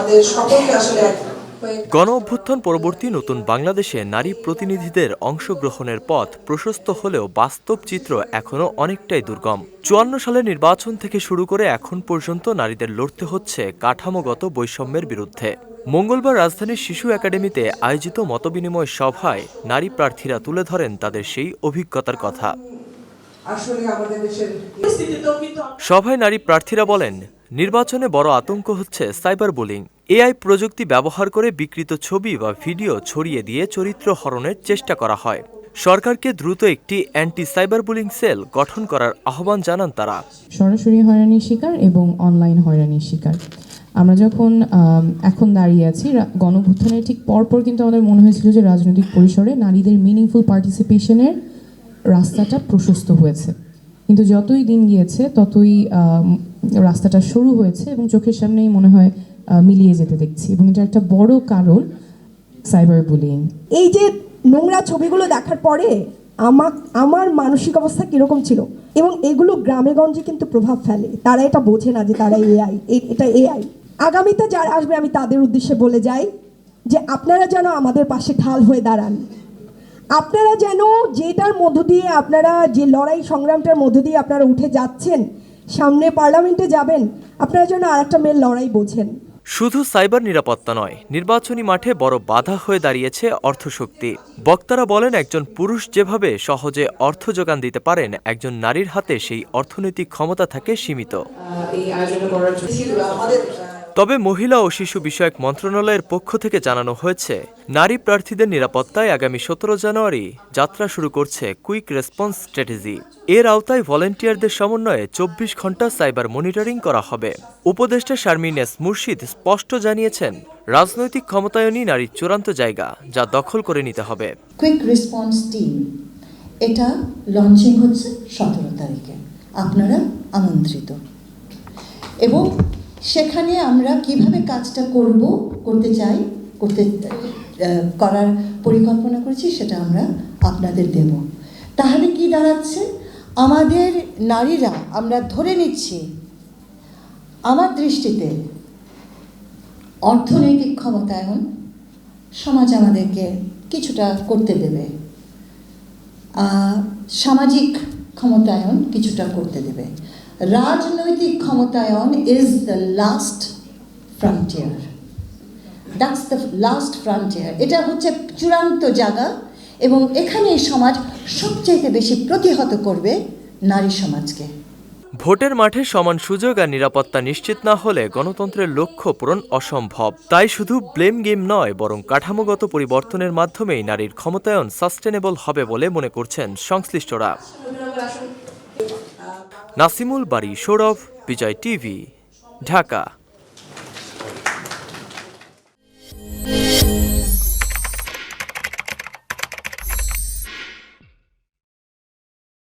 আমাদের সকলকে আসলে গণ অভ্যুত্থান পরবর্তী নতুন বাংলাদেশে নারী প্রতিনিধিদের অংশগ্রহণের পথ প্রশস্ত হলেও বাস্তব চিত্র এখনও অনেকটাই দুর্গম। ৫৪ সালের নির্বাচন থেকে শুরু করে এখন পর্যন্ত নারীদের লড়তে হচ্ছে কাঠামোগত বৈষম্যের বিরুদ্ধে। মঙ্গলবার রাজধানীর শিশু একাডেমিতে আয়োজিত মতবিনিময় সভায় নারী প্রার্থীরা তুলে ধরেন তাদের সেই অভিজ্ঞতার কথা। সভায় নারী প্রার্থীরা বলেন, নির্বাচনে বড় আতঙ্ক হচ্ছে সাইবার বুলিং। এআই প্রযুক্তি ব্যবহার করে বিকৃত ছবি বা ভিডিও ছড়িয়ে দিয়ে চরিত্র হরণের চেষ্টা করা হয়। সরকারকে দ্রুত একটি অ্যান্টি সাইবার বুলিং সেল গঠন করার আহ্বান জানান তারা। সরাসরি হয়রানির শিকার এবং অনলাইন হয়রানির শিকার আমরা যখন এখন দাঁড়িয়ে আছি, গণঅভ্যুত্থানের ঠিক পরপর কিন্তু আমাদের মনে হয়েছিল যে রাজনৈতিক পরিসরে নারীদের মিনিংফুল পার্টিসিপেশনের রাস্তাটা প্রশস্ত হয়েছে, কিন্তু যতই দিন গিয়েছে ততই রাস্তাটা সরু হয়েছে এবং চোখের সামনেই মনে হয় মিলিয়ে যেতে দেখছি, এবং এটা একটা বড় কারণ সাইবার বুলিং। এই যে নোংরা ছবিগুলো দেখার পরে আমার মানসিক অবস্থা কীরকম ছিল, এবং এগুলো গ্রামে গঞ্জে কিন্তু প্রভাব ফেলে। তারা এটা বোঝে না যে তারা এআই, এটা এআই। আগামীতে যারা আসবে আমি তাদের উদ্দেশ্যে বলে যাই যে আপনারা যেন আমাদের পাশে ঢাল হয়ে দাঁড়ান। আপনারা যেন যেটার মধ্য দিয়ে আপনারা যে লড়াই সংগ্রামটার মধ্য দিয়ে আপনারা উঠে যাচ্ছেন, সামনে পার্লামেন্টে যাবেন, আপনারা যেন আরেকটা মেয়ের লড়াই বোঝেন। শুধু সাইবার নিরাপত্তা নয়, নির্বাচনী মাঠে বড় বাধা হয়ে দাঁড়িয়েছে অর্থশক্তি। বক্তারা বলেন, একজন পুরুষ যেভাবে সহজে অর্থ যোগান দিতে পারেন, একজন নারীর হাতে সেই অর্থনৈতিক ক্ষমতা থাকে সীমিত। তবে মহিলা ও শিশু বিষয়ক মন্ত্রণালয়ের পক্ষ থেকে জানানো হয়েছে, নারী প্রার্থীদের নিরাপত্তায় আগামী ১৭ জানুয়ারি যাত্রা শুরু করছে কুইক রেসপন্স স্ট্র্যাটেজি। এর আওতায় ভলেন্টিয়ারদের সমন্বয়ে ২৪ ঘণ্টা সাইবার মনিটরিং করা হবে। উপদেষ্টা শারমিন এস মুর্শিদ স্পষ্ট জানিয়েছেন, রাজনৈতিক ক্ষমতায়নই নারীর চূড়ান্ত জায়গা, যা দখল করে নিতে হবে। কুইক রেসপন্স টিম এটা লঞ্চিং হচ্ছে ১৭ তারিখে, আপনারা আমন্ত্রিত। এবং সেখানে আমরা কিভাবে কাজটা করার পরিকল্পনা করেছি সেটা আমরা আপনাদের দেব। তাহলে কি দাঁড়াচ্ছে, আমাদের নারীরা, আমরা ধরে নিচ্ছি, আমার দৃষ্টিতে অর্থনৈতিক ক্ষমতায়ন সমাজ আমাদেরকে কিছুটা করতে দেবে, সামাজিক ক্ষমতায়ন কিছুটা করতে দেবে, রাজনৈতিক ক্ষমতায়ন is the last frontier. That's the last frontier. এটা হচ্ছে চূড়ান্ত জায়গা, এবং এখানে সমাজ সবচেয়ে বেশি প্রতিহত করবে নারী সমাজকে। ভোটের মাঠে সমান সুযোগ আর নিরাপত্তা নিশ্চিত না হলে গণতন্ত্রের লক্ষ্য পূরণ অসম্ভব। তাই শুধু ব্লেম গেম নয়, বরং কাঠামোগত পরিবর্তনের মাধ্যমেই নারীর ক্ষমতায়ন সাস্টেনেবল হবে বলে মনে করছেন সংশ্লিষ্টরা। নাসিমুল বারী, সৌরভ, বিজয় টিভি, ঢাকা।